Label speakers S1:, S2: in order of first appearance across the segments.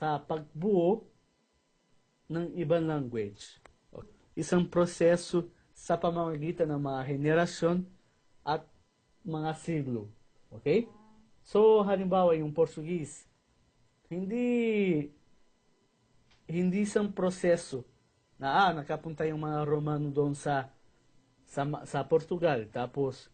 S1: sa pagbuo ng ibang language. Isang proseso sa pamamagitan ng mga henerasyon at mga siglo. Okay? So, halimbawa, yung Portuguese, hindi isang proseso na nakapunta yung mga Romano doon sa Portugal, tapos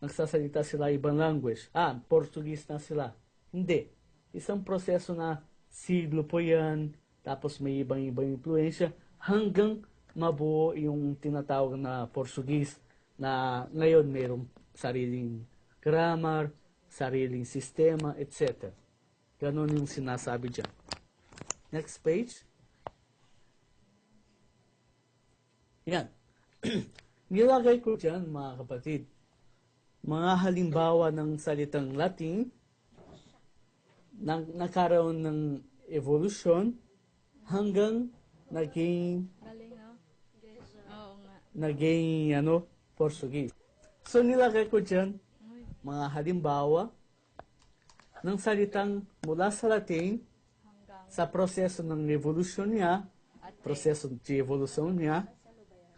S1: nagsasalita sila ibang language. Portuguese na sila. Hindi. Isang proseso na siglo po yan, tapos may ibang influensya, hanggang mabuo yung tinatawag na Portuguese na ngayon mayroong sariling grammar, sariling sistema, etc. Ganon yung sinasabi dyan. Next page. Yan. Nilagay ko dyan, mga kapatid, mga halimbawa ng salitang Latin na nagkaroon ng evolution hanggang naging Portuguese. So nilagay ko dyan mga halimbawa ng salitang mula sa Latin sa proseso ng evolution niya, proseso de evolução niya,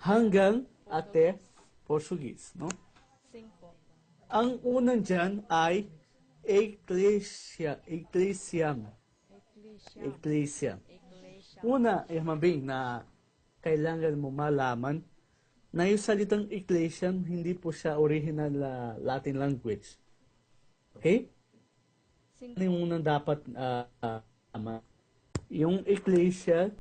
S1: hanggang até Portuguese, no? Ang unang dyan ay Ecclesiam. Una, mabing na kailangan mo malaman na yung salitang Ecclesiam, hindi po siya original Latin language. Okay? Ano yung unang dapat yung Ecclesia